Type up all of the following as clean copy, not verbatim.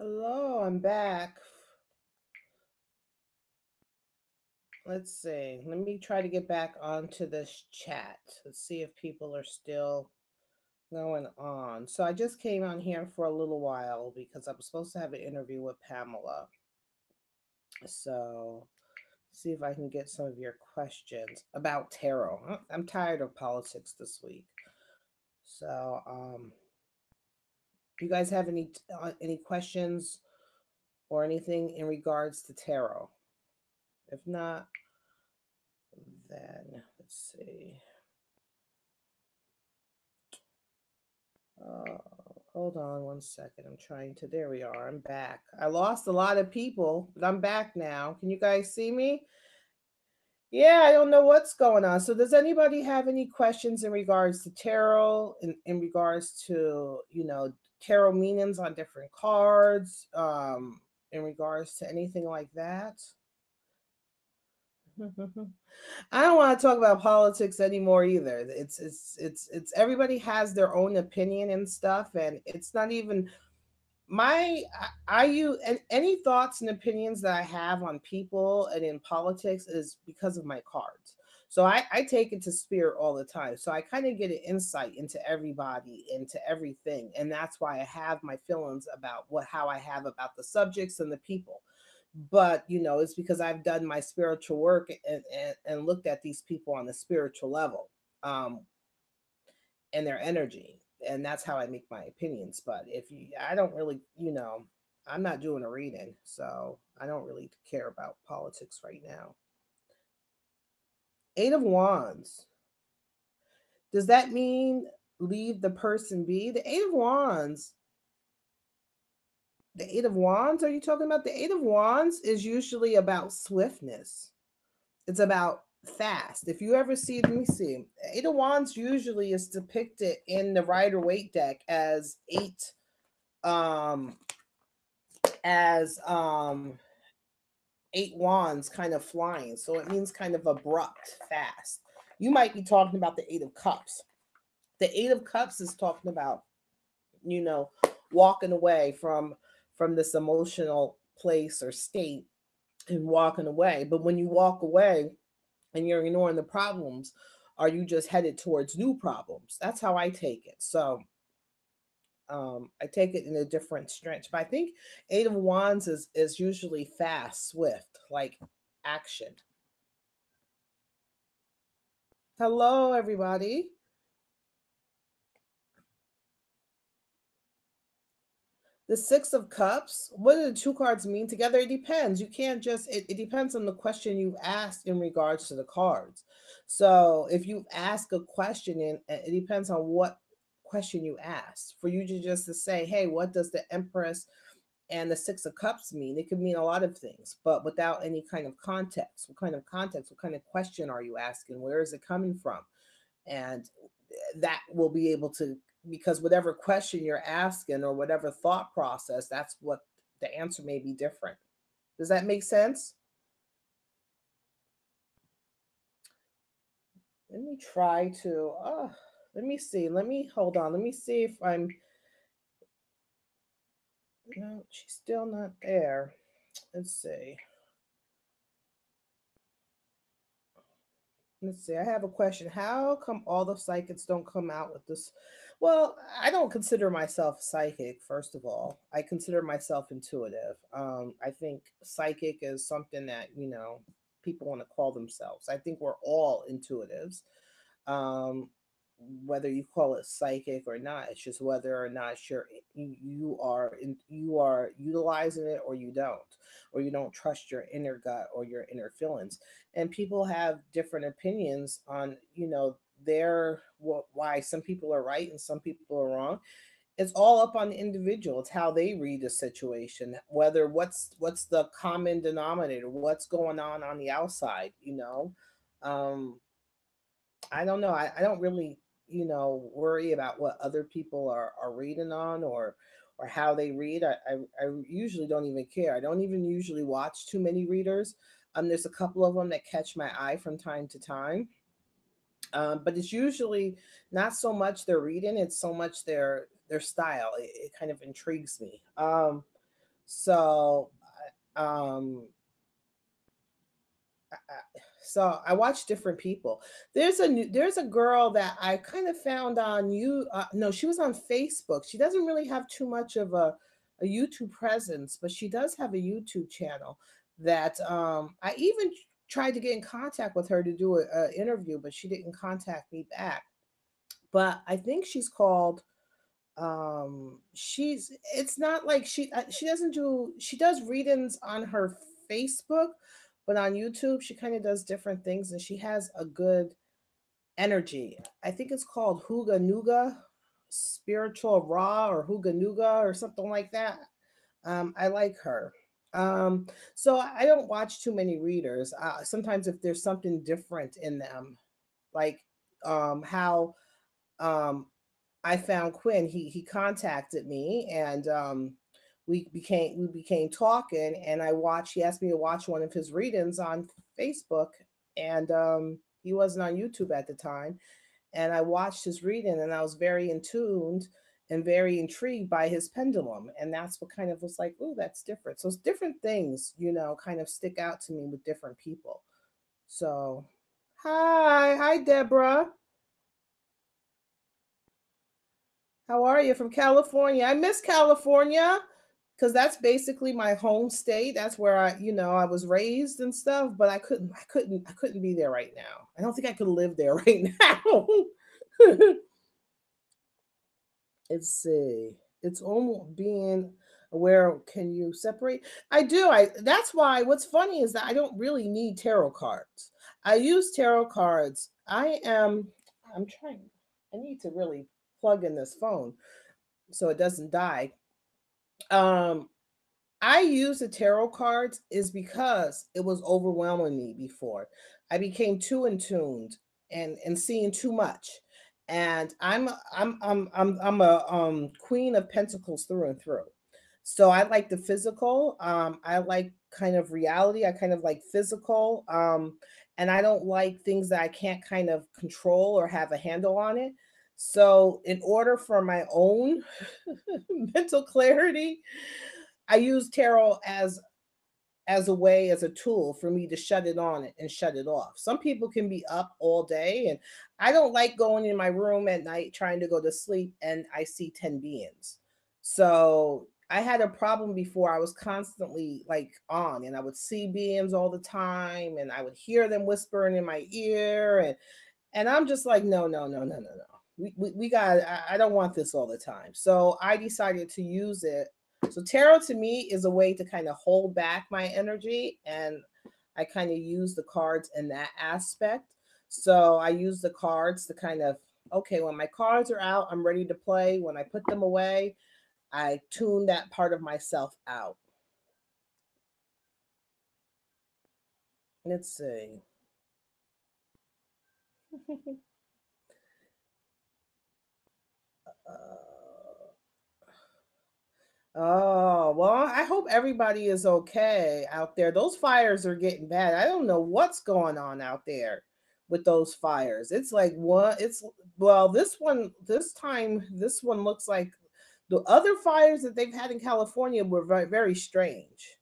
Hello, I'm back. Let's see. Let me try to get back onto this chat. Let's see if people are still going on. So I just came on here for a little while because I was supposed to have an interview with Pamela. So see if I can get some of your questions about tarot. I'm tired of politics this week. So, you guys have any questions or anything in regards to tarot? If not, then let's see. Oh, hold on one second. I'm trying to. There we are. I'm back. I lost a lot of people, but I'm back now. Can you guys see me? Yeah, I don't know what's going on. So, does anybody have any questions in regards to tarot, in regards to, tarot meanings on different cards, in regards to anything like that? I don't want to talk about politics anymore either. It's everybody has their own opinion and stuff, and it's not even my I use any thoughts and opinions that I have on people and in politics is because of my cards. So I take it to spirit all the time. So I kind of get an insight into everybody, into everything. And that's why I have my feelings about what how I have about the subjects and the people. But it's because I've done my spiritual work and looked at these people on the spiritual level. And their energy, and that's how I make my opinions. But if you I don't really, I'm not doing a reading, so I don't really care about politics right now. Eight of Wands, does that mean leave the person be? The Eight of Wands, are you talking about? The Eight of Wands is usually about swiftness. It's about fast. If you ever see, let me see, Eight of Wands usually is depicted in the Rider Waite deck as um eight wands kind of flying. So it means kind of abrupt, fast. You might be talking about the Eight of Cups. The Eight of Cups is talking about, you know, walking away from this emotional place or state and walking away. But when you walk away and you're ignoring the problems, are you just headed towards new problems? That's how I take it. So I take it in a different stretch. But I think Eight of Wands is usually fast, swift, like action. Hello, everybody. The Six of Cups. What do the two cards mean together? It depends. You can't just. It depends on the question you've asked in regards to the cards. So if you ask a question, and it depends on what question you asked. For you to just to say, "Hey, what does the Empress and the Six of Cups mean?" It could mean a lot of things, but without any kind of context. What kind of context? What kind of question are you asking? Where is it coming from? And that will be able to, because whatever question you're asking or whatever thought process, that's what the answer may be different. Does that make sense? Let me try to let me see, let me hold on, let me see if I'm, no, she's still not there. Let's see. Let's see. I have a question. How come all the psychics don't come out with this? Well, I don't consider myself psychic, first of all. I consider myself intuitive. I think psychic is something that, people want to call themselves. I think we're all intuitives. Um, whether you call it psychic or not, it's just whether or not you are utilizing it, or you don't, or you don't trust your inner gut or your inner feelings. And people have different opinions on, why some people are right and some people are wrong. It's all up on the individual. It's how they read the situation, whether what's the common denominator, what's going on the outside. um I don't know. I don't really, worry about what other people are reading on, or how they read. I usually don't even care. I don't even usually watch too many readers. There's a couple of them that catch my eye from time to time. But it's usually not so much their reading; it's so much their style. It kind of intrigues me. So, um, so I watch different people. There's a girl that I kind of found on you. No, she was on Facebook. She doesn't really have too much of a YouTube presence, but she does have a YouTube channel that I even tried to get in contact with her to do a interview, but she didn't contact me back. But I think she's called she's it's not like she doesn't do she does readings on her Facebook, but on YouTube she kind of does different things and she has a good energy. I think it's called Huga Nuga Spiritual Raw or Huga Nuga or something like that. I like her. So I don't watch too many readers. Sometimes if there's something different in them, like how um I found Quinn. He contacted me and we became talking and I watched he asked me to watch one of his readings on Facebook and he wasn't on YouTube at the time and I watched his reading and I was very in tuned and very intrigued by his pendulum and that's what kind of was like, oh, that's different. So it's different things, kind of stick out to me with different people. So hi Deborah. How are you from California? I miss California because that's basically my home state. That's where I was raised and stuff, but I couldn't be there right now. I don't think I could live there right now. Let's see. It's almost being aware. Can you separate? I do. That's why what's funny is that I don't really need tarot cards. I use tarot cards. I'm trying I need to really plug in this phone so it doesn't die. Um, I use the tarot cards is because it was overwhelming me before. I became too in tuned and seeing too much. And I'm a queen of pentacles through and through. So I like the physical. I like kind of reality. I kind of like physical. And I don't like things that I can't kind of control or have a handle on it. So in order for my own mental clarity, I use tarot as a way as a tool for me to shut it on and shut it off. Some people can be up all day and I don't like going in my room at night trying to go to sleep and I see 10 beings. So I had a problem before. I was constantly like on and I would see beings all the time and I would hear them whispering in my ear and I'm just like, no, no, no, no, no, no. We got, I don't want this all the time. So I decided to use it. So tarot to me is a way to kind of hold back my energy. And I kind of use the cards in that aspect. So I use the cards to kind of, okay, when my cards are out, I'm ready to play. When I put them away, I tune that part of myself out. Let's see. uh, Oh, well, I hope everybody is okay out there. Those fires are getting bad. I don't know what's going on out there with those fires. It's like what it's well, this time this one looks like the other fires that they've had in California were very, very strange,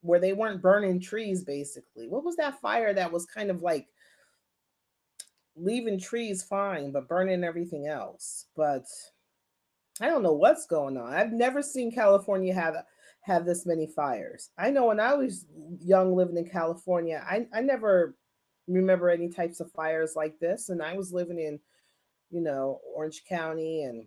where they weren't burning trees basically. What was that fire that was kind of like leaving trees fine but burning everything else? But I don't know what's going on. I've never seen California have this many fires. I know when I was young living in California, I never remember any types of fires like this. And I was living in, Orange County and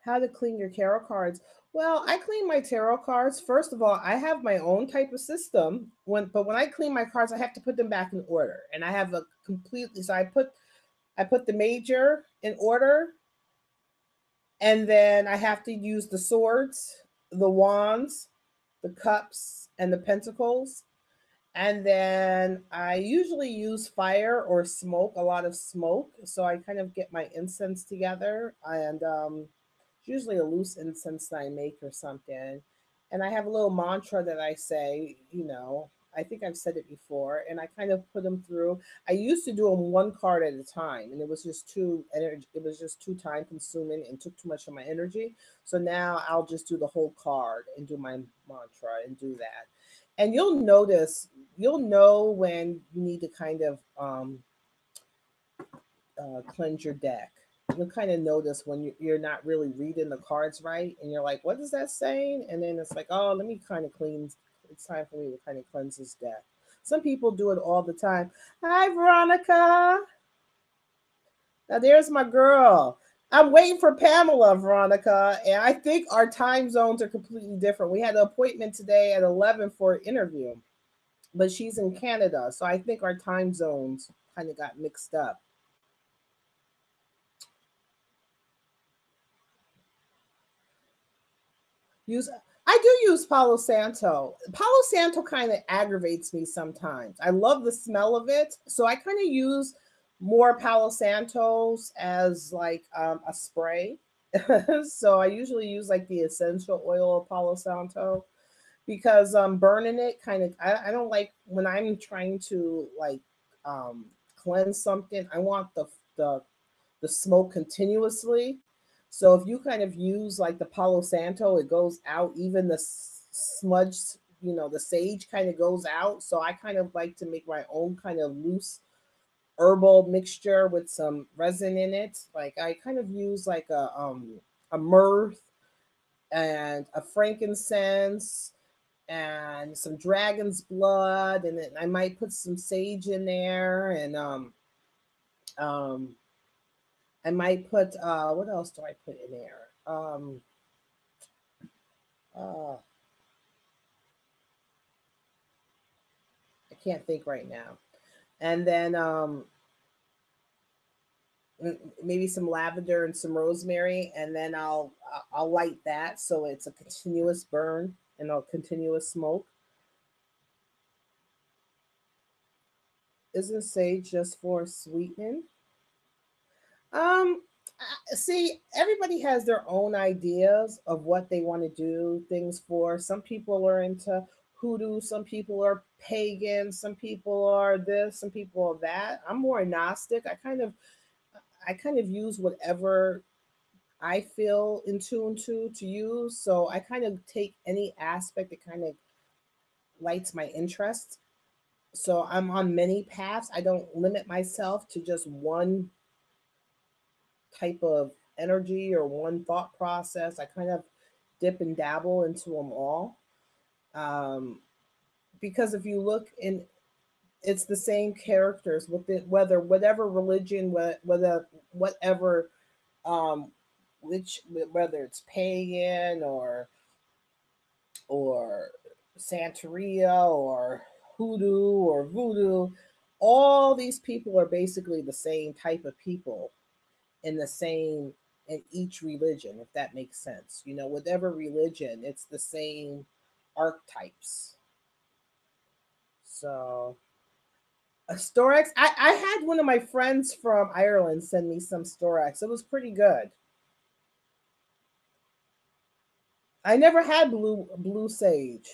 how to clean your tarot cards. Well, I clean my tarot cards. First of all, I have my own type of system. But when I clean my cards, I have to put them back in order. And I have a completely so I put the major in order and then I have to use the swords, the wands, the cups, and the pentacles. And then I usually use fire or smoke, a lot of smoke. So I kind of get my incense together. And it's usually a loose incense that I make or something. And I have a little mantra that I say, I think I've said it before, and I kind of put them through. I used to do them one card at a time, and it was just too energy. It was just too time consuming and took too much of my energy. So now I'll just do the whole card and do my mantra and do that. And you'll notice, you'll know when you need to kind of cleanse your deck. You'll kind of notice when you're not really reading the cards right, and you're like, "What is that saying?" And then it's like, "Oh, let me kind of clean. It's time for me to kind of cleanse this deck." Some people do it all the time. Hi, Veronica. Now there's my girl. I'm waiting for Pamela, Veronica, and I think our time zones are completely different. We had an appointment today at 11 for an interview, but she's in Canada, so I think our time zones kind of got mixed up. Use I do use Palo Santo. Palo Santo kind of aggravates me sometimes. I love the smell of it, so I kind of use more Palo Santos as like a spray. So I usually use like the essential oil of Palo Santo because burning it kind of I don't like when I'm trying to like um cleanse something. I want the the smoke continuously. So if you kind of use like the Palo Santo, it goes out. Even the smudge, the sage kind of goes out. So I kind of like to make my own kind of loose herbal mixture with some resin in it. Like I kind of use like a myrrh and a frankincense and some dragon's blood, and then I might put some sage in there, and um I might put what else do I put in there? Uh I can't think right now. And then maybe some lavender and some rosemary, and then I'll light that so it's a continuous burn and a continuous smoke. Isn't sage just for sweetening? Um, See, everybody has their own ideas of what they want to do things for. Some people are into hoodoo, some people are pagan, some people are this, some people are that. I'm more agnostic. I kind of use whatever I feel in tune to use. So I kind of take any aspect that kind of lights my interest. So I'm on many paths. I don't limit myself to just one type of energy or one thought process. I kind of dip and dabble into them all. Um, because if you look in, it's the same characters with it, whether whatever religion, whether whatever, um, which whether it's pagan or Santeria or hoodoo or voodoo, all these people are basically the same type of people in the same in each religion, if that makes sense. Whatever religion, it's the same archetypes. So a Storex, I had one of my friends from Ireland send me some Storex. It was pretty good. I never had blue sage.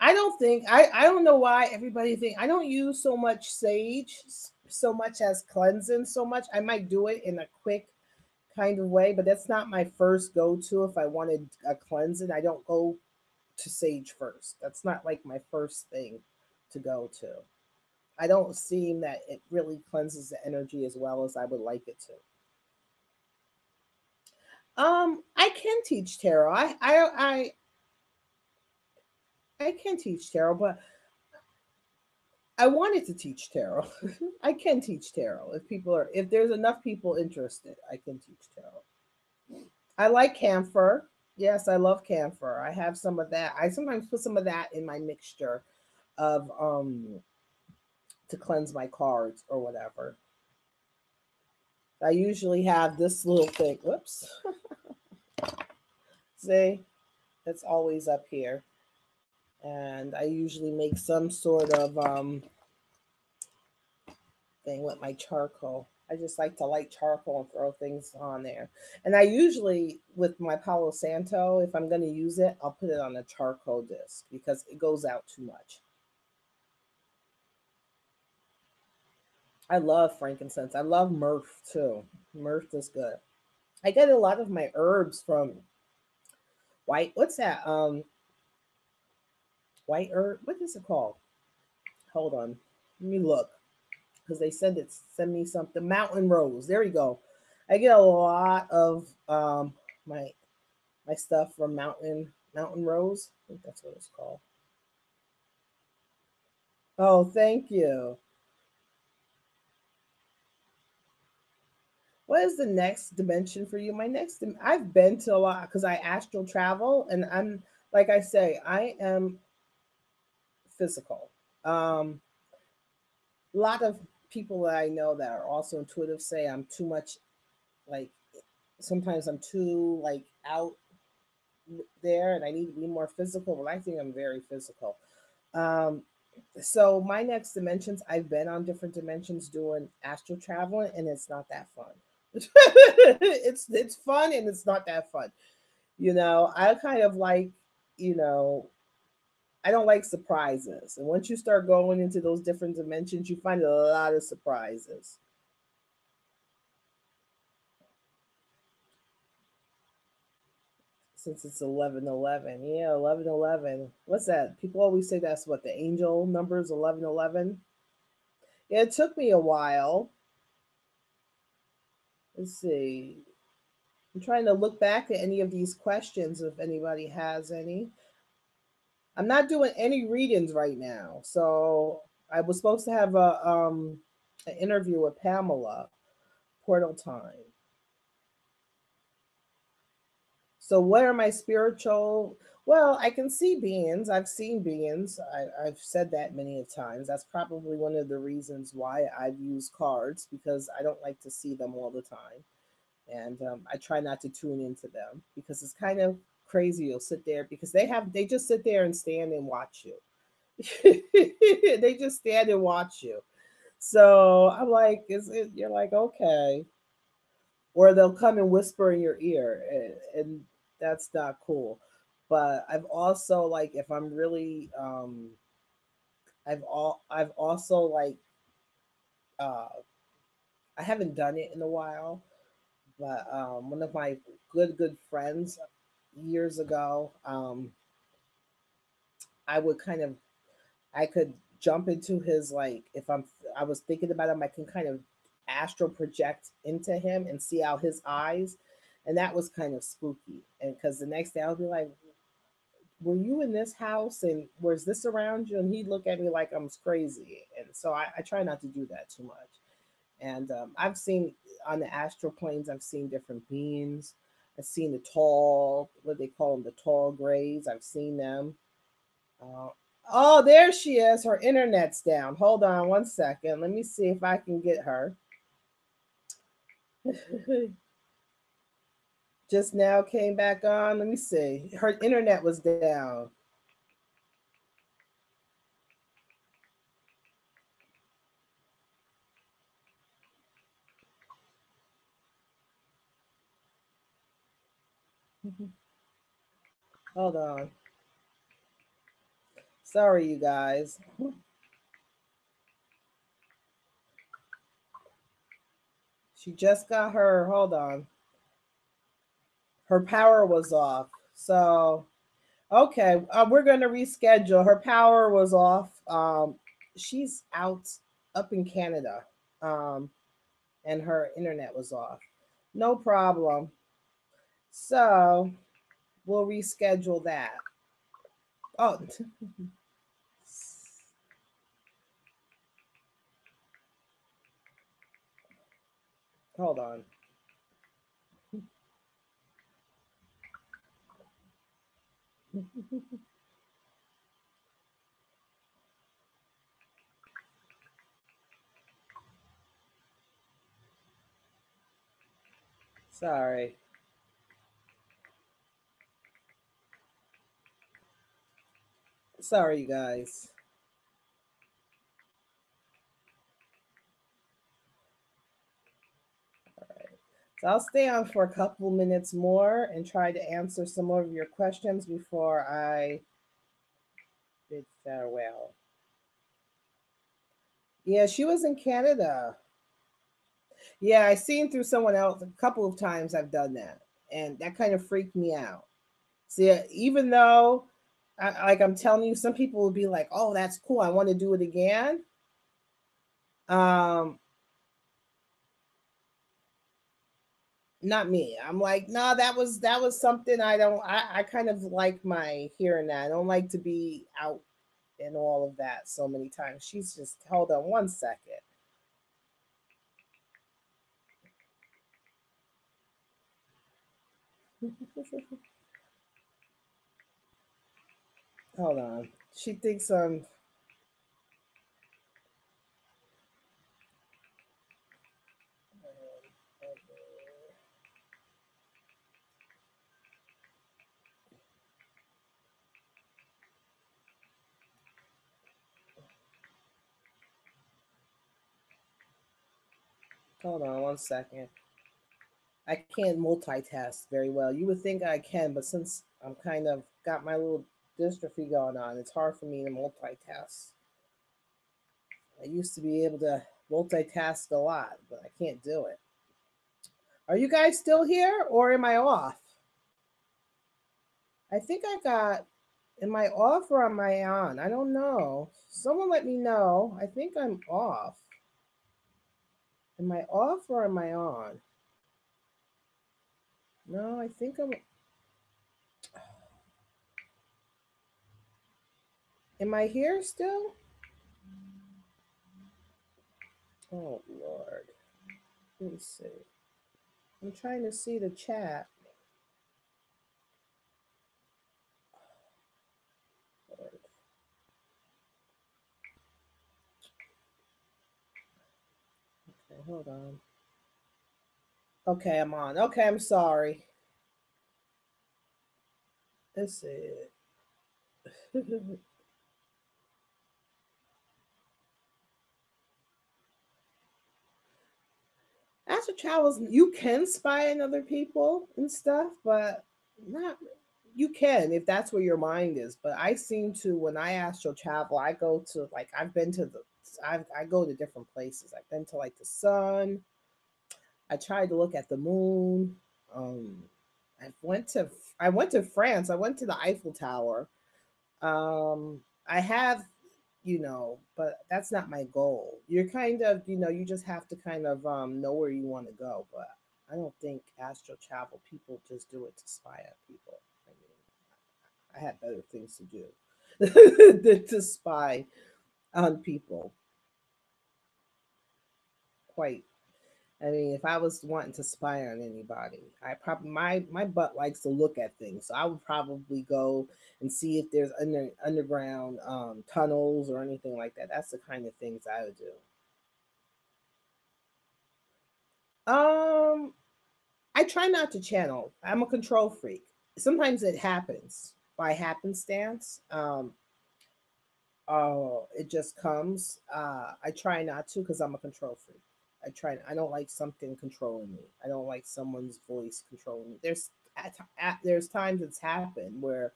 I don't know why everybody think I don't use so much sage so much as cleansing so much. I might do it in a quick kind of way, but that's not my first go to. If I wanted a cleansing, I don't go to sage first. That's not like my first thing to go to. I don't seem that it really cleanses the energy as well as I would like it to. I can teach tarot. I can teach tarot, but I wanted to teach tarot. I can teach tarot if there's enough people interested. I can teach tarot. I like camphor. Yes, I love camphor. I have some of that. I sometimes put some of that in my mixture of to cleanse my cards or whatever. I usually have this little thing. Whoops. See, it's always up here. And I usually make some sort of thing with my charcoal. I just like to light charcoal and throw things on there. And I usually, with my Palo Santo, if I'm going to use it, I'll put it on a charcoal disc because it goes out too much. I love frankincense. I love myrrh too. Myrrh is good. I get a lot of my herbs from what's that? White herb. What is it called? Hold on. Let me look. Because they send me something. Mountain Rose. There you go. I get a lot of my my stuff from Mountain Rose. I think that's what it's called. Oh, thank you. What is the next dimension for you? I've been to a lot because I astral travel, and I'm like I say, I am physical. Um, a lot of people that I know that are also intuitive say I'm too much like sometimes I'm too like out there and I need to be more physical. Well, I think I'm very physical. Um, so my next dimensions, I've been on different dimensions doing astral traveling, and it's not that fun. It's fun and it's not that fun. I kind of like, you know, I don't like surprises. And once you start going into those different dimensions, you find a lot of surprises. Since it's 11:11, yeah, 11:11. What's that? People always say that's what the angel number is 11:11. Yeah, it took me a while. Let's see. I'm trying to look back at any of these questions if anybody has any. I'm not doing any readings right now. So I was supposed to have a an interview with Pamela Portal Time. So what are my spiritual? Well, I can see beings. I've seen beings. I've said that many of times. That's probably one of the reasons why I've used cards because I don't like to see them all the time, and I try not to tune into them because it's kind of crazy. You'll sit there because they just sit there and stand and watch you. They just stand and watch you. So I'm like, you're like, okay, or they'll come and whisper in your ear, and that's not cool. But I've also like if I'm really I've also like uh I haven't done it in a while, but one of my good friends years ago, I would kind of I could jump into his like if I was thinking about him, I can kind of astral project into him and see out his eyes, and that was kind of spooky. And because the next day I'll be like, "Were you in this house? And was this around you?" And he'd look at me like I'm crazy. And so I try not to do that too much. And I've seen on the astral planes, I've seen different beings. I've seen the tall, what they call them, the tall grays. I've seen them. Uh, oh, there she is. Her internet's down. Hold on one second. Let me see if I can get her. Just now came back on. Let me see. Her internet was down. Hold on. Sorry, you guys. She just got her. Hold on. Her power was off. So, okay, we're going to reschedule. Her power was off. She's out up in Canada, um, and her internet was off. No problem. So, we'll reschedule that. Oh, hold on. Sorry. Sorry, you guys. So I'll stay on for a couple minutes more and try to answer some more of your questions before I bid farewell. Yeah, she was in Canada. Yeah, I seen through someone else a couple of times. I've done that, and that kind of freaked me out. See, even though, like I'm telling you, some people will be like, "Oh, that's cool. I want to do it again." Um, Not me. I'm like, no, that was something I don't. I kind of like my hearing that. I don't like to be out and all of that so many times. She's just hold on one second. Hold on. She thinks hold on one second. I can't multitask very well. You would think I can, but since I'm kind of got my little dystrophy going on, it's hard for me to multitask. I used to be able to multitask a lot, but I can't do it. Are you guys still here or am I off? I think I got. Am I off or am I on? I don't know. Someone let me know. I think I'm off. Am I off or am I on? No, I think I'm. Am I here still? Oh, Lord. Let me see. I'm trying to see the chat. Lord. Okay, hold on. Okay, I'm on. Okay, I'm sorry. Let's see. Astral travels, you can spy on other people and stuff, but not. You can if that's where your mind is. But I seem to when I astral travel, I go to like I've been to the. I go to different places. I've been to like the sun. I tried to look at the moon. Um, I went to I went to France. I went to the Eiffel Tower. I have, but that's not my goal. You're kind of, you just have to kind of know where you want to go. But I don't think astral travel people just do it to spy on people. I mean, I had better things to do than to spy on people. Quite. I mean, if I was wanting to spy on anybody, I probably my butt likes to look at things, so I would probably go and see if there's underground tunnels or anything like that. That's the kind of things I would do. Um, I try not to channel. I'm a control freak. Sometimes it happens by happenstance. It just comes. I try not to because I'm a control freak. I don't like something controlling me. I don't like someone's voice controlling me. There's times it's happened where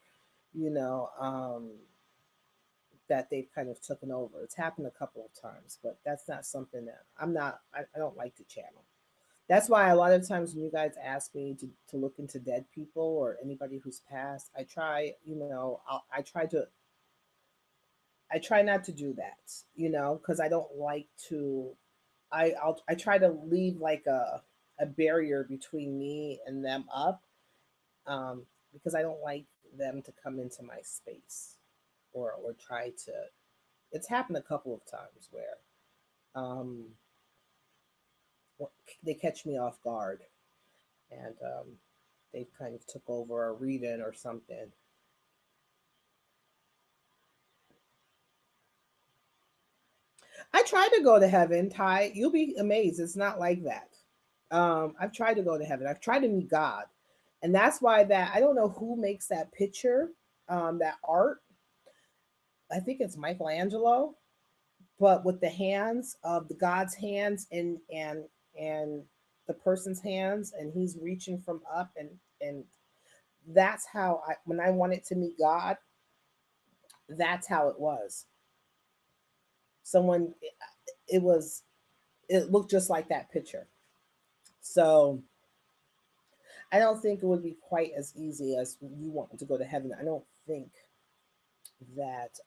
you know that they've kind of taken over. It's happened a couple of times, but that's not something that I'm not. I don't like to channel. That's why a lot of times when you guys ask me to look into dead people or anybody who's passed, I try. I try not to do that, because I don't like to. I try to leave like a barrier between me and them up, because I don't like them to come into my space or try to. It's happened a couple of times where um, they catch me off guard and they kind of took over a reading or something. I tried to go to heaven, Ty. You'll be amazed. It's not like that. I've tried to go to heaven. I've tried to meet God, and that's why that I don't know who makes that picture, that art. I think it's Michelangelo, but with the hands of the God's hands and the person's hands and he's reaching from up, and that's how I, when I wanted to meet God, that's how it was. Someone, it was, it looked just like that picture. So I don't think it would be quite as easy as you want to go to heaven. I don't think that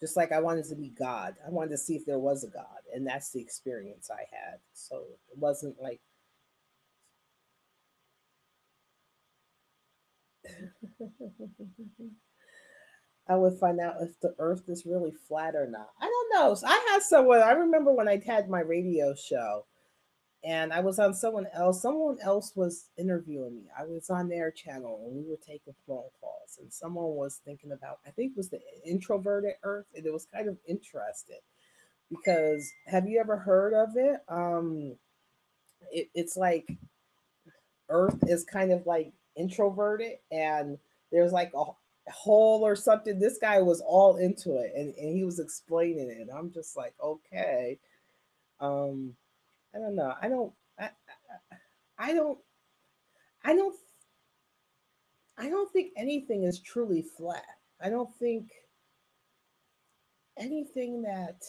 just like I wanted to be God, I wanted to see if there was a God, and that's the experience I had. So it wasn't like I would find out if the earth is really flat or not. I don't know. So I had someone, I remember when I had my radio show and I was on someone else was interviewing me. I was on their channel and we were taking phone calls and someone was thinking about, I think it was the introverted earth, and it was kind of interesting because have you ever heard of it? It's like earth is kind of like introverted and there's like a hole or something. This guy was all into it and he was explaining it. I'm just like, okay. Um, I don't know. I don't, I don't, I don't think anything is truly flat. I don't think anything that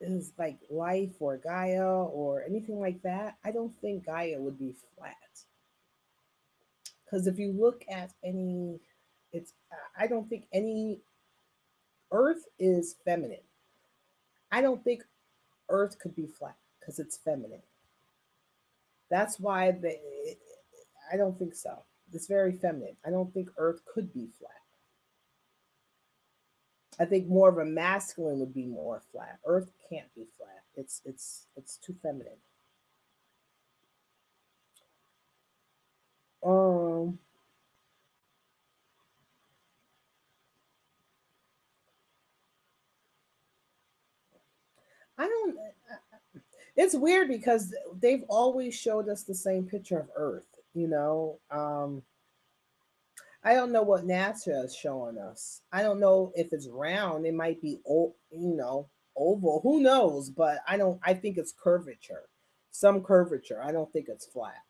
is like life or Gaia or anything like that. I don't think Gaia would be flat. Because if you look at any, it's, I don't think any, Earth is feminine. I don't think Earth could be flat because it's feminine. That's why I don't think so. It's very feminine. I don't think Earth could be flat. I think more of a masculine would be more flat. Earth can't be flat. It's too feminine. Um, I don't. It's weird because they've always showed us the same picture of Earth. You know, I don't know what NASA is showing us. I don't know if it's round. It might be, oval. Who knows? But I don't. I think it's curvature, some curvature. I don't think it's flat.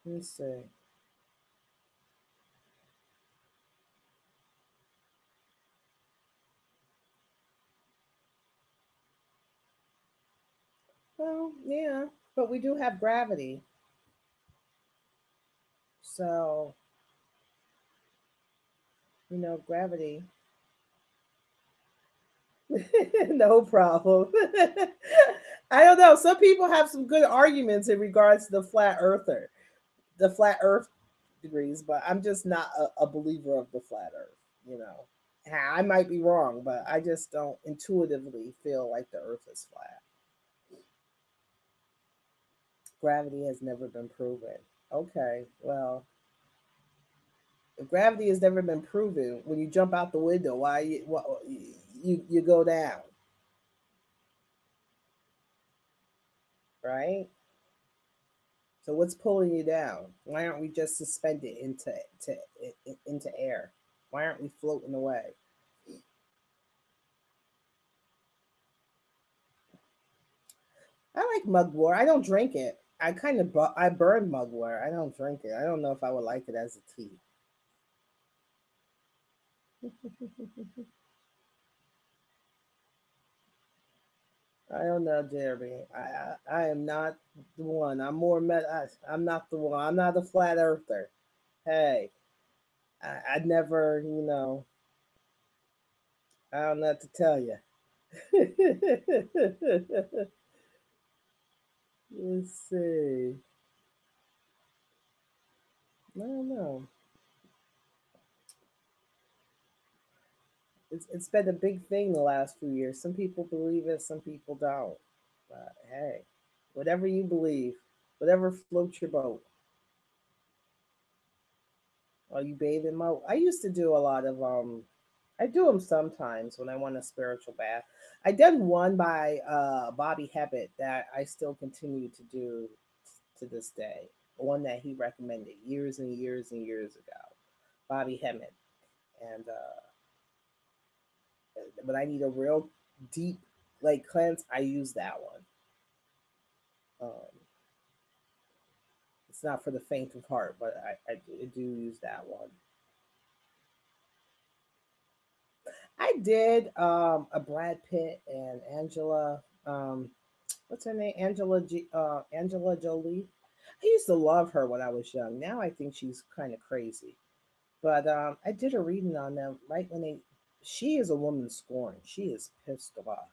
Let's see. Well, yeah, but we do have gravity, so gravity. No problem. I don't know. Some people have some good arguments in regards to the flat Earth degrees, but I'm just not a believer of the flat Earth. You know, I might be wrong, but I just don't intuitively feel like the Earth is flat. Gravity has never been proven. Okay, well, if gravity has never been proven, when you jump out the window, why you go down, right? So what's pulling you down? Why aren't we just suspended into air? Why aren't we floating away? I like mugwort. I don't drink it. I burn mugwort. I don't drink it. I don't know if I would like it as a tea. I don't know, Jeremy. I am not the one. I'm not the one. I'm not a flat earther. Hey, I never. I don't know what to tell you. Let's see. I don't know. It's been a big thing the last few years. Some people believe it, some people don't. But hey, whatever you believe, whatever floats your boat. Are you bathing mode? I used to do a lot of I do them sometimes when I want a spiritual bath. I did one by Bobby Hebbitt that I still continue to do to this day. One that he recommended years and years and years ago. Bobby Hemmett. And But I need a real deep like cleanse, I use that one. It's not for the faint of heart, but I do use that one. I did a Brad Pitt and Angela. What's her name? Angela Jolie. I used to love her when I was young. Now I think she's kind of crazy. But I did a reading on them right when they. She is a woman scorned. She is pissed off.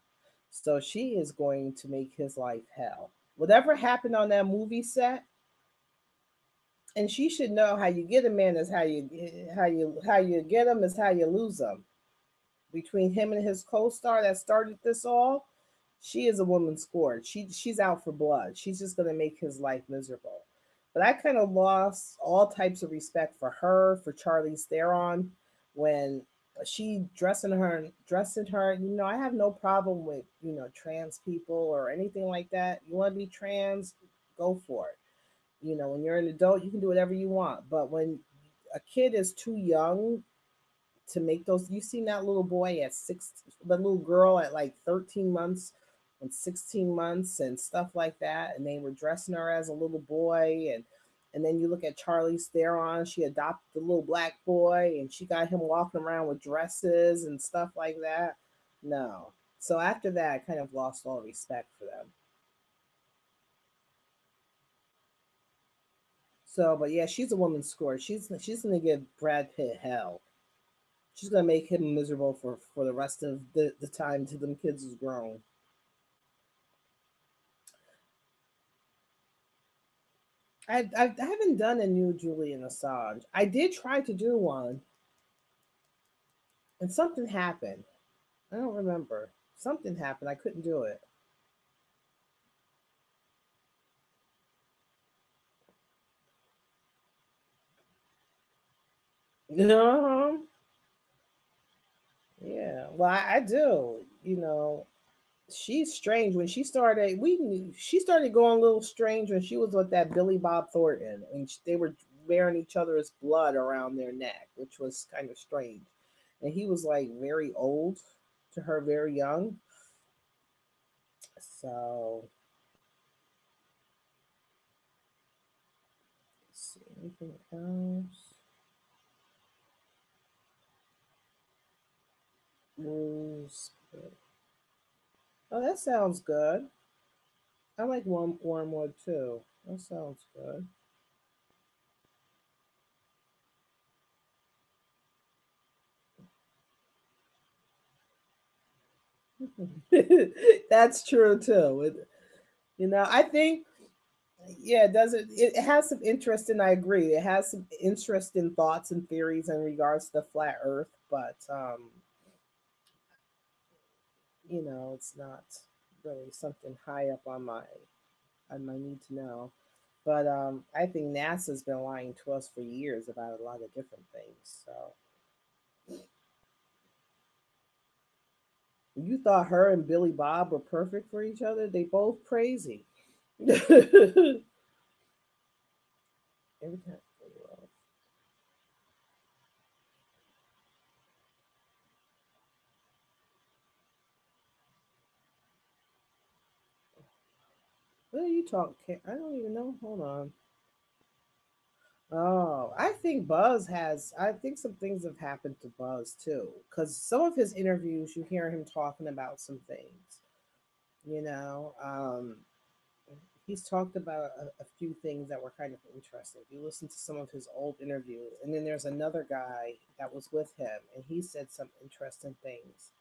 So she is going to make his life hell. Whatever happened on that movie set, and she should know how you get a man is how you get him is how you lose him. Between him and his co-star that started this all, she is a woman scorned. She's out for blood. She's just gonna make his life miserable. But I kind of lost all types of respect for her, for Charlize Theron, when she dressing her. I have no problem with trans people or anything like that. You want to be trans, go for it. When you're an adult, you can do whatever you want. But when a kid is too young to make those. You seen that little boy at the little girl at like 13 months and 16 months and stuff like that, and they were dressing her as a little boy, and then you look at Charlize Theron, she adopted the little black boy, and she got him walking around with dresses and stuff like that. No. So after that, I kind of lost all respect for them. So, but yeah, she's a woman score. She's gonna give Brad Pitt hell. She's gonna make him miserable for the rest of the time till them kids is grown. I haven't done a new Julian Assange. I did try to do one, and something happened. I don't remember. Something happened. I couldn't do it. No. Yeah. Well, I do. She's strange. When she started, she started going a little strange when she was with that Billy Bob Thornton, and they were wearing each other's blood around their neck, which was kind of strange. And he was like very old to her, very young. So, let's see anything else. Rules. Oh, that sounds good. I like Wormwood too. That sounds good. That's true too. I think yeah, it has some interest, and I agree. It has some interesting thoughts and theories in regards to the flat Earth, but it's not really something high up on my need to know. But I think NASA's been lying to us for years about a lot of different things. So you thought her and Billy Bob were perfect for each other? They both crazy. Every time. What are you talking? I don't even know. Hold on. Oh, I think Buzz has. I think some things have happened to Buzz too, because some of his interviews, you hear him talking about some things. You know, he's talked about a few things that were kind of interesting. If you listen to some of his old interviews, and then there's another guy that was with him, and he said some interesting things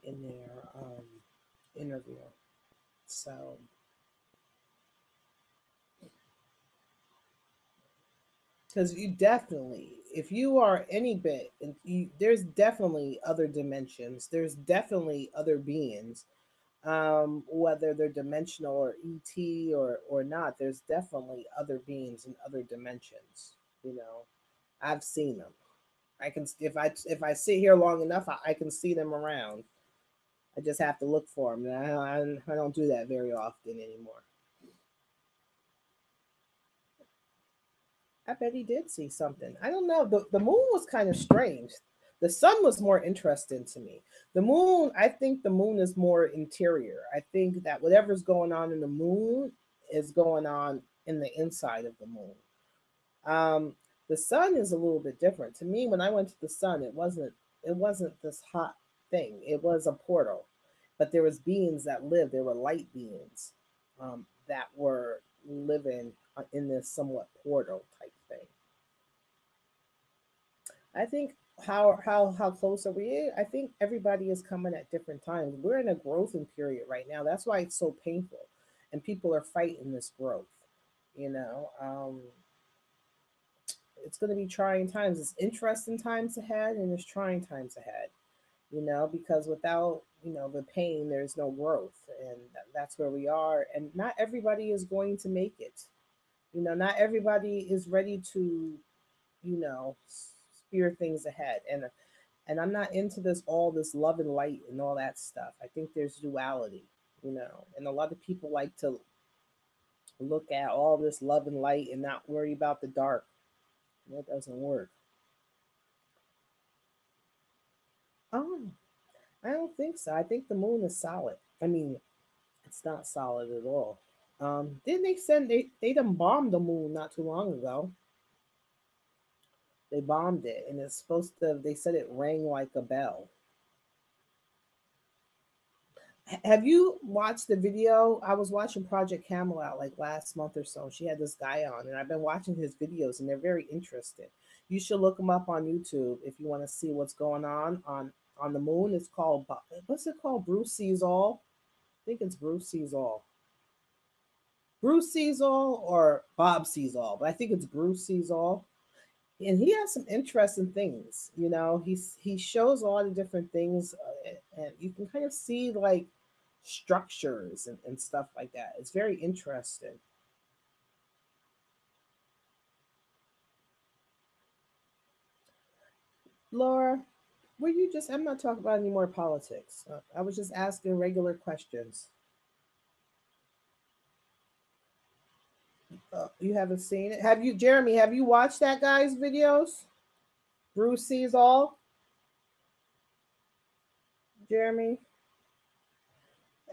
in their interview. So, because you definitely, if you are any bit, there's definitely other dimensions. There's definitely other beings, whether they're dimensional or ET or not. There's definitely other beings in other dimensions. You know, I've seen them. I can if I sit here long enough, I can see them around. I just have to look for them. And I don't do that very often anymore. I bet he did see something. I don't know. The moon was kind of strange. The sun was more interesting to me. The moon, I think the moon is more interior. I think that whatever's going on in the moon is going on in the inside of the moon. Um, the sun is a little bit different. To me, when I went to the sun, it wasn't this hot thing. It was a portal. But there was beings that lived. There were light beings that were living in this somewhat portal type thing. I think how close are we? I think everybody is coming at different times. We're in a growing period right now. That's why it's so painful, and people are fighting this growth. You know, it's going to be trying times. It's interesting times ahead, and it's trying times ahead. You know, because without the pain, there's no growth, and that's where we are. And not everybody is going to make it. You know, not everybody is ready to spear things ahead. And I'm not into this love and light and all that stuff. I think there's duality, and a lot of people like to look at all this love and light and not worry about the dark. That doesn't work. Oh, I don't think so. I think the moon is solid. I mean, it's not solid at all. Didn't they done bombed the moon not too long ago? They bombed it, and it's supposed to. They said it rang like a bell. Have you watched the video? I was watching Project Camelot like last month or so. She had this guy on, and I've been watching his videos, and they're very interesting. You should look him up on YouTube if you want to see what's going on the moon. It's called what's it called? Bruce Sees All. I think it's Bruce Sees All. Bruce Sees All or Bob Sees All, but I think it's Bruce Sees All. And he has some interesting things. He shows a lot of different things, and you can kind of see like structures and stuff like that. It's very interesting. Laura, were you just? I'm not talking about any more politics. I was just asking regular questions. You haven't seen it? Have you, Jeremy? Have you watched that guy's videos? Bruce Sees All. Jeremy,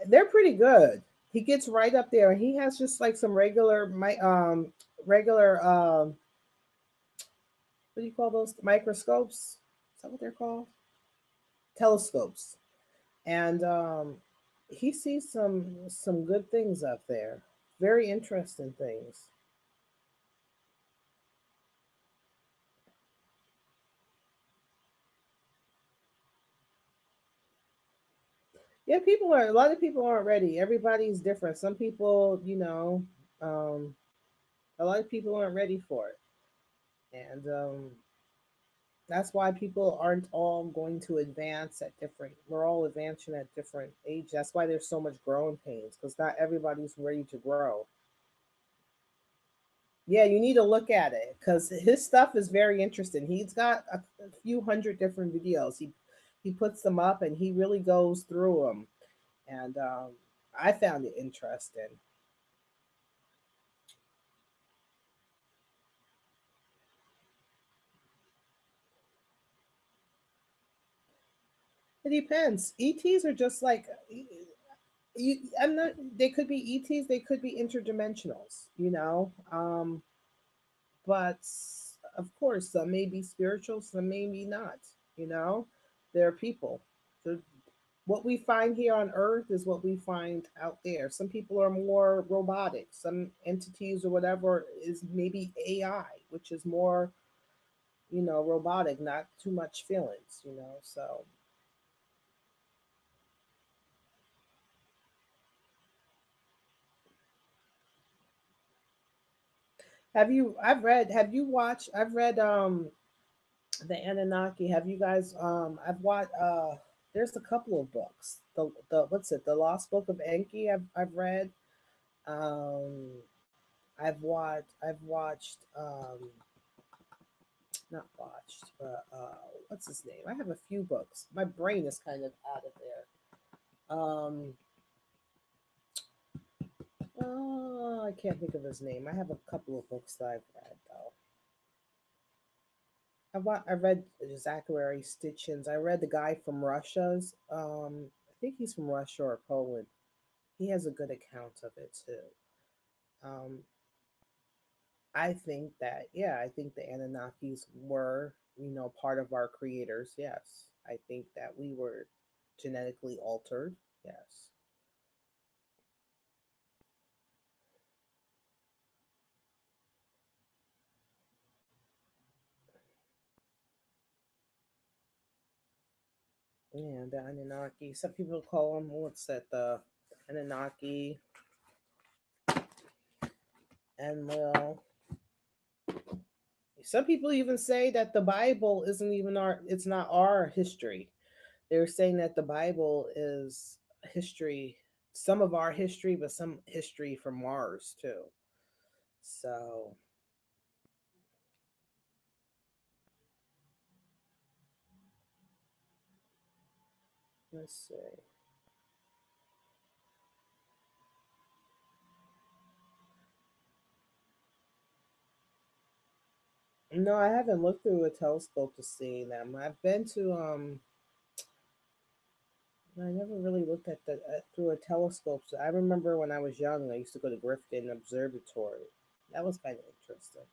they're pretty good. He gets right up there, and he has just like some regular what do you call those microscopes? Is that what they're called? Telescopes. And he sees some good things up there. Very interesting things. Yeah, a lot of people aren't ready. Everybody's different. Some people, um, a lot of people aren't ready for it. And that's why people aren't all going to advance at different, we're all advancing at different age. That's why there's so much growing pains, because not everybody's ready to grow. Yeah, you need to look at it because his stuff is very interesting. He's got a few hundred different videos. He puts them up and he really goes through them, and I found it interesting. It depends. ETs are just like I'm not. They could be ETs. They could be interdimensionals. But of course, some may be spiritual. Some may be not. You know, they're people. So what we find here on Earth is what we find out there. Some people are more robotic. Some entities or whatever is maybe AI, which is more, robotic, not too much feelings. So I've read the Anunnaki. Have you guys I've watched there's a couple of books. The what's it? The Lost Book of Enki I've read. Um I've watched not watched, but what's his name? I have a few books. My brain is kind of out of there. Oh, I can't think of his name. I have a couple of books that I've read though. I read Zachary Stitchins. I read the guy from Russia's. I think he's from Russia or Poland. He has a good account of it too. Um, I think that, yeah, I think the Anunnakis were, part of our creators. Yes, I think that we were genetically altered. Yes. Yeah, the Anunnaki. Some people call them, what's that? The Anunnaki, and well, some people even say that the Bible isn't even our. It's not our history. They're saying that the Bible is history, some of our history, but some history from Mars too. So let's see. No, I haven't looked through a telescope to see them. I've been to I never really looked at the through a telescope. So I remember when I was young, I used to go to Grifton Observatory. That was kind of interesting.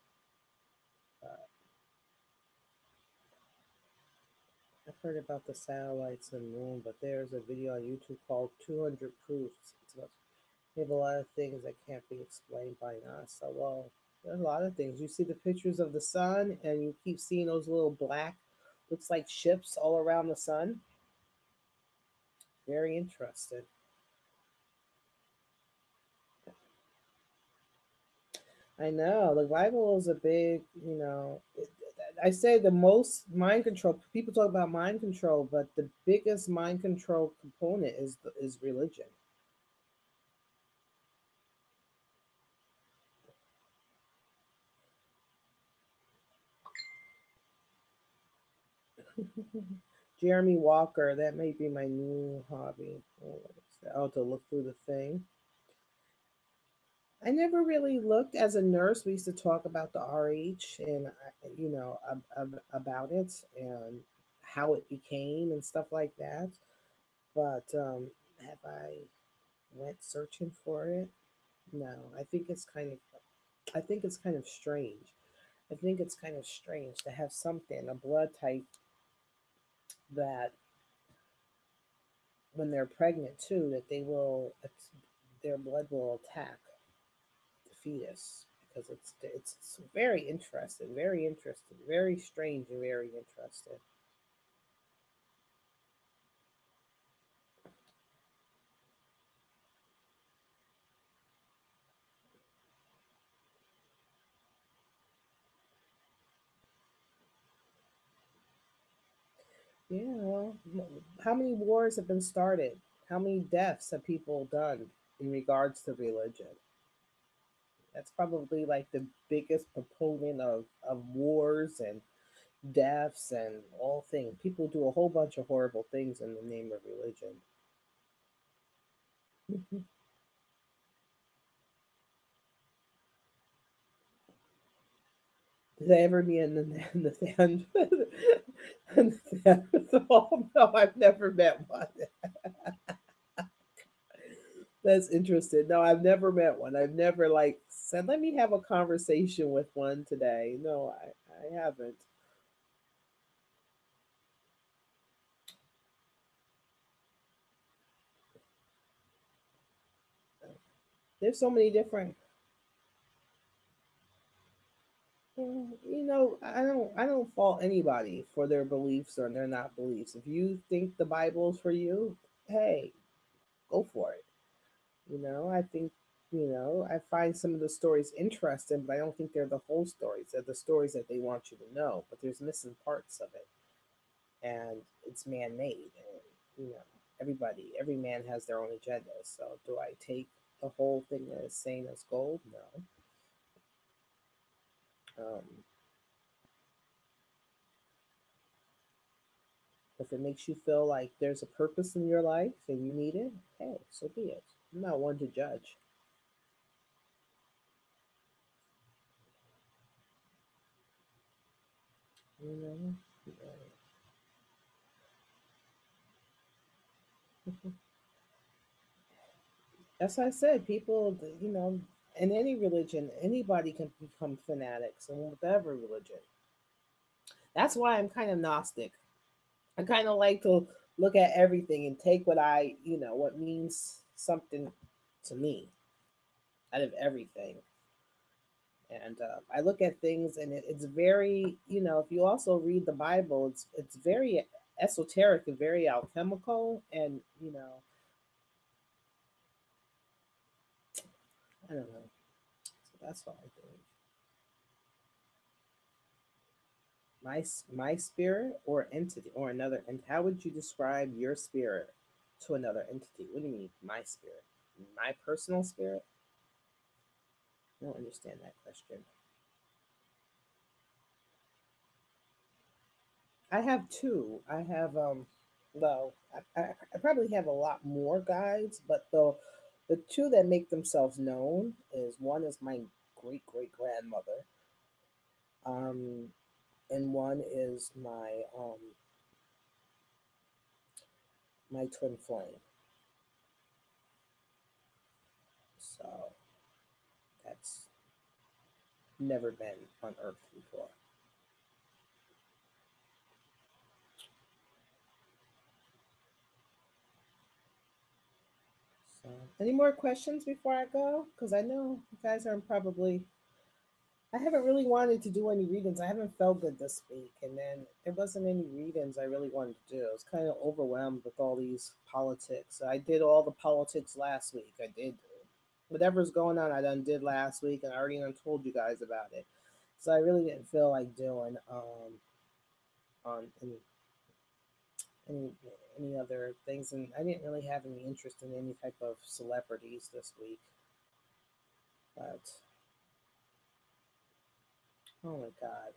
Uh, I've heard about the satellites and moon, but there's a video on YouTube called 200 Proofs. We have a lot of things that can't be explained by NASA. Well, there's a lot of things. You see the pictures of the sun, and you keep seeing those little black, looks like ships all around the sun. Very interesting. I know the Bible is a big, I say the most mind control. People talk about mind control, but the biggest mind control component is religion. Jeremy Walker, that may be my new hobby. Oh, to look through the thing. I never really looked as a nurse. We used to talk about the RH and about it and how it became and stuff like that. But have I went searching for it? No. I think it's kind of strange. I think it's kind of strange to have something, a blood type that when they're pregnant too, that their blood will attack the fetus because it's very interesting, very strange and very interesting. Yeah, well, how many wars have been started? How many deaths have people done in regards to religion? That's probably like the biggest proponent of wars and deaths and all things. People do a whole bunch of horrible things in the name of religion. Did I ever be in the fan? In the fan? Oh, no, I've never met one. That's interesting. No, I've never met one. I've never like said, "Let me have a conversation with one today." No, I haven't. There's so many different. I don't fault anybody for their beliefs or their not beliefs. If you think the Bible's for you, hey, go for it. I think, I find some of the stories interesting, but I don't think they're the whole stories. They're the stories that they want you to know, but there's missing parts of it, and it's man-made. And, every man has their own agenda. So, do I take the whole thing as same as gold? No. Um, if it makes you feel like there's a purpose in your life and you need it, hey, so be it. I'm not one to judge. You know, as I said, people, in any religion, anybody can become fanatics, and whatever religion. That's why I'm kind of Gnostic. I kind of like to look at everything and take what means something to me out of everything. And I look at things, and it's very, if you also read the Bible, it's very esoteric and very alchemical, and I don't know. So that's what I think. My spirit or entity or another, and how would you describe your spirit to another entity? What do you mean, my spirit? My personal spirit? I don't understand that question. I have two. I have well, I probably have a lot more guides, but the two that make themselves known is one is my great grandmother, um, and one is my twin flame. So that's never been on Earth before. So, any more questions before I go? Because I know you guys are probably. I haven't really wanted to do any readings. I haven't felt good this week, and then there wasn't any readings I really wanted to do. I was kind of overwhelmed with all these politics. I did all the politics last week. I did whatever's going on. I done did last week, and I already done told you guys about it. So I really didn't feel like doing on any any other things, and I didn't really have any interest in any type of celebrities this week. But oh my god.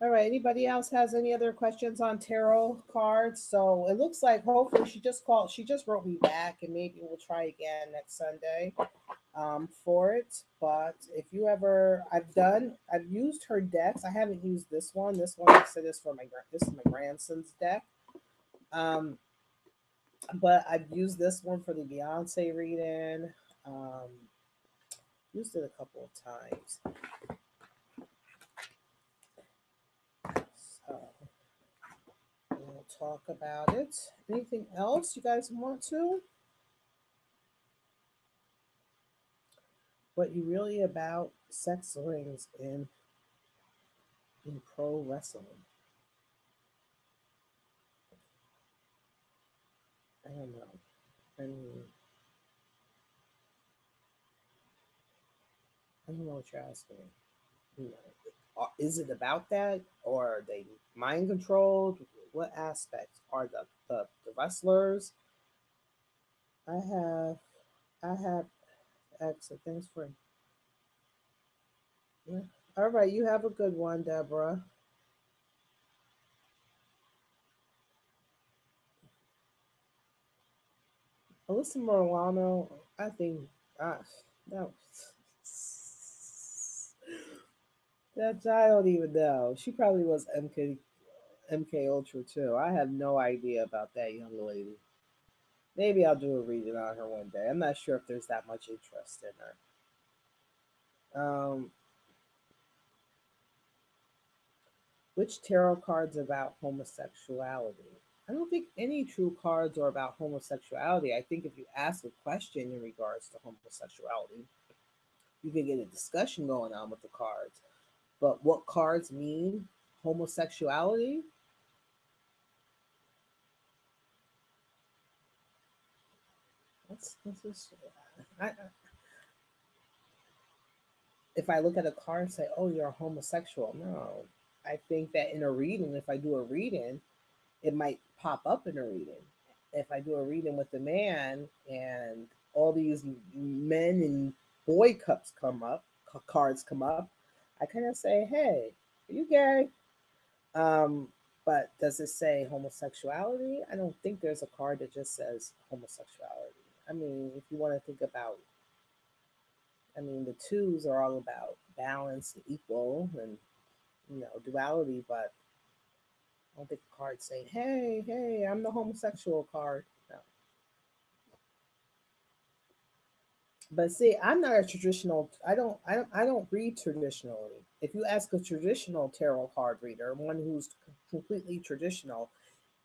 All right. Anybody else has any other questions on tarot cards? So it looks like hopefully she just called. She just wrote me back, and maybe we'll try again next Sunday for it. But if you ever, I've used her decks. I haven't used this one. This one I said is for this is my grandson's deck. Um, but I've used this one for the Beyonce reading. Um, used it a couple of times. So we'll talk about it. Anything else you guys want to? What you really about sex rings in pro wrestling? I don't know. I mean, I don't know what you're asking. You know, is it about that, or are they mind controlled? What aspects are the wrestlers? I have I have excellent. Thanks for. Yeah. All right, you have a good one, Deborah. Alyssa Milano, I think, gosh, that that I don't even know. She probably was MK Ultra too. I have no idea about that young lady. Maybe I'll do a reading on her one day. I'm not sure if there's that much interest in her. Which tarot cards about homosexuality? I don't think any true cards are about homosexuality. I think if you ask a question in regards to homosexuality, you can get a discussion going on with the cards. But what cards mean homosexuality? That's just, if I look at a card and say, "Oh, you're a homosexual," no. I think that in a reading, if I do a reading, it might pop up in a reading. If I do a reading with a man and all these men and boy cups come up, cards come up, I kind of say, "Hey, are you gay?" Um, but does it say homosexuality? I don't think there's a card that just says homosexuality. I mean, if you want to think about, I mean, the twos are all about balance and equal, and duality, but I don't think the card's saying, "Hey, hey, I'm the homosexual card." No. But see, I'm not a traditional. I don't read traditionally. If you ask a traditional tarot card reader, one who's completely traditional,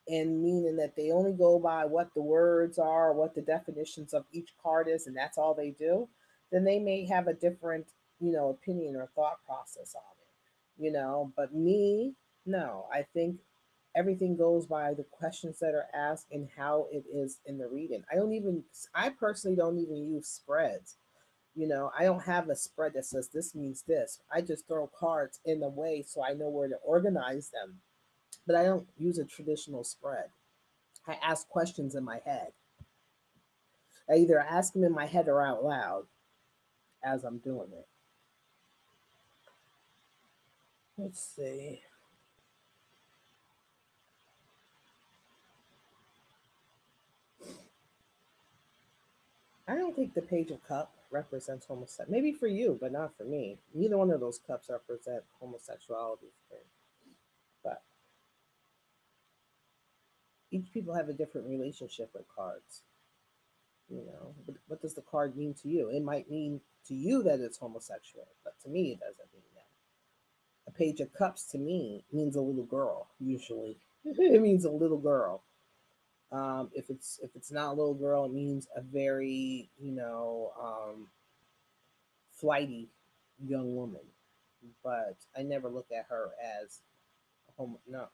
and meaning that they only go by what the words are, what the definitions of each card is, and that's all they do, then they may have a different, opinion or thought process on it. But me, no, I think everything goes by the questions that are asked and how it is in the reading. I personally don't even use spreads. I don't have a spread that says this means this. I just throw cards in the way so I know where to organize them. But I don't use a traditional spread. I ask questions in my head. I either ask them in my head or out loud as I'm doing it. Let's see. I don't think the Page of Cup represents homosexuality. Maybe for you, but not for me. Neither one of those cups represent homosexuality for me. But each people have a different relationship with cards. What does the card mean to you? It might mean to you that it's homosexual, but to me, it doesn't mean that. A Page of Cups to me means a little girl. Usually, it means a little girl. If it's not a little girl, it means a very flighty young woman. But I never look at her as a homo. No.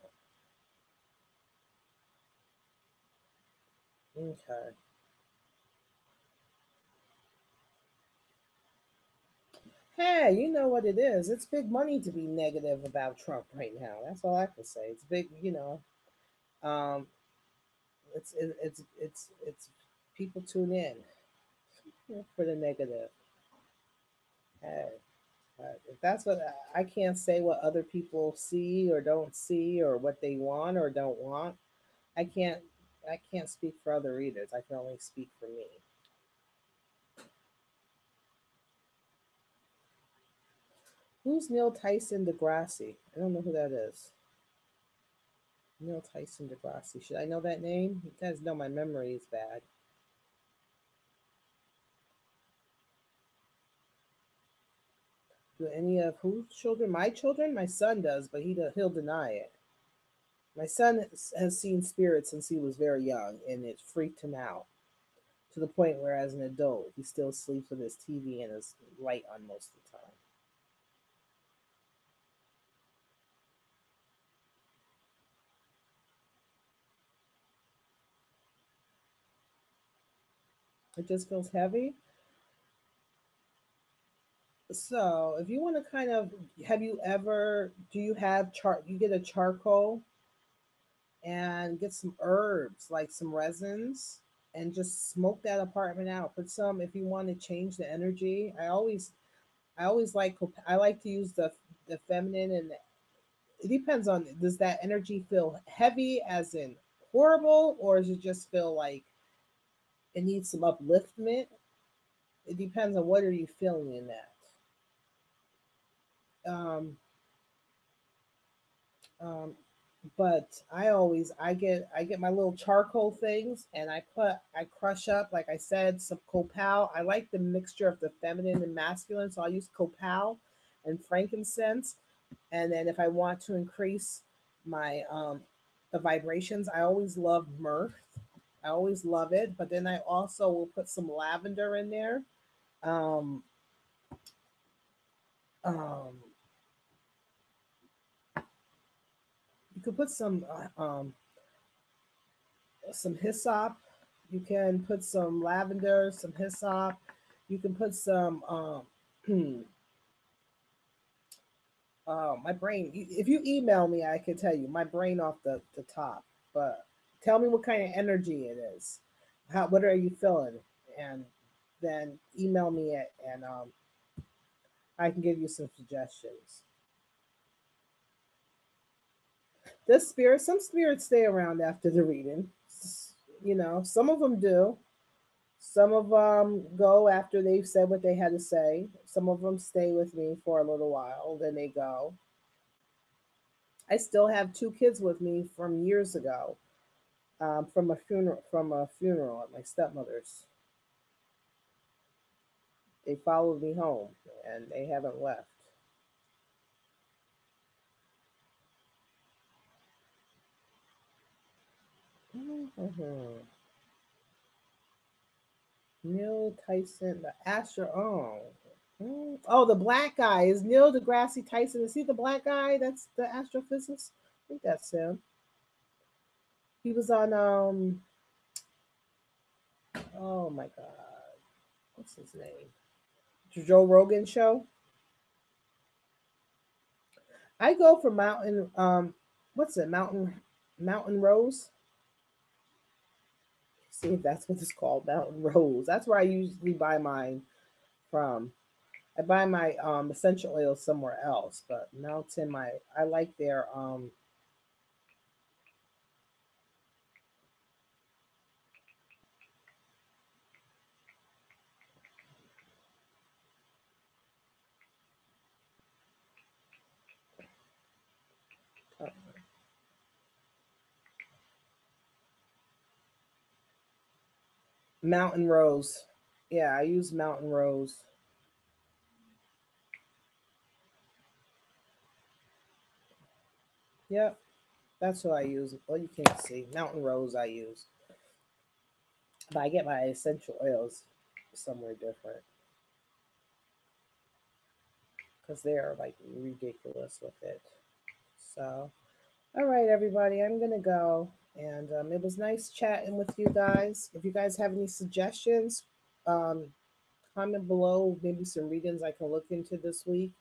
Okay. Hey, you know what it is? It's big money to be negative about Trump right now. That's all I can say. It's big. Um, it's people tune in for the negative. Hey, if that's what I can't say what other people see or don't see or what they want or don't want. I can't I can't speak for other readers. I can only speak for me. Who's Neil Tyson DeGrassi? I don't know who that is. Neil Tyson DeGrassi. Should I know that name? You guys know my memory is bad. Do any of whose children? My children? My son does, but he'll deny it. My son has seen spirits since he was very young, and it freaked him out to the point where, as an adult, he still sleeps with his TV and his light on most of the time. It just feels heavy. So, if you want to kind of, do you have you get a charcoal and get some herbs, like some resins, and just smoke that apartment out. Put some, if you want to change the energy. I always I like to use the feminine, and it depends on, does that energy feel heavy as in horrible, or does it just feel like it needs some upliftment? It depends on what are you feeling in that. Um, Um, but I get my little charcoal things, and I crush up, like I said, some copal. I like the mixture of the feminine and masculine, so I use copal and frankincense. And then if I want to increase my the vibrations, I always love myrrh. I always love it, but then I also will put some lavender in there. Um, um, you could put some hyssop. You can put some lavender, some hyssop. You can put some my brain. If you email me, I can tell you my brain off the top. But tell me what kind of energy it is. What are you feeling? And then email me it, and I can give you some suggestions. Some spirits stay around after the reading. Some of them do. Some of them go after they've said what they had to say. Some of them stay with me for a little while, then they go. I still have two kids with me from years ago, from a funeral. From a funeral at my stepmother's. They followed me home, and they haven't left. Mhm. Neil Tyson, the astro. Oh, oh, the black guy is Neil deGrasse Tyson. Is he the black guy? That's the astrophysicist. I think that's him. He was on Oh my God, what's his name? Joe Rogan show. I go for Mountain. What's it? Mountain Rose. See if that's what it's called. Mountain Rose. That's where I usually buy mine from. I buy my essential oils somewhere else, but Mountain, I like their uh, Mountain Rose. Yeah, I use Mountain Rose. Yep, that's what I use. Well, you can't see Mountain Rose. I use, but I get my essential oils somewhere different because they are like ridiculous with it. So, all right, everybody, I'm gonna go, and it was nice chatting with you guys. If you guys have any suggestions, um, comment below. Maybe some readings I can look into this week.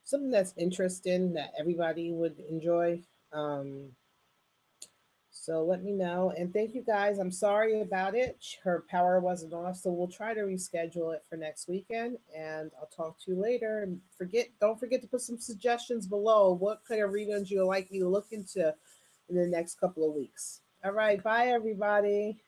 Something that's interesting that everybody would enjoy. Um, so let me know. And thank you guys. I'm sorry about it. Her power wasn't off, so we'll try to reschedule it for next weekend. And I'll talk to you later. And don't forget to put some suggestions below. What kind of readings you'd like me to look into in the next couple of weeks. All right. Bye, everybody.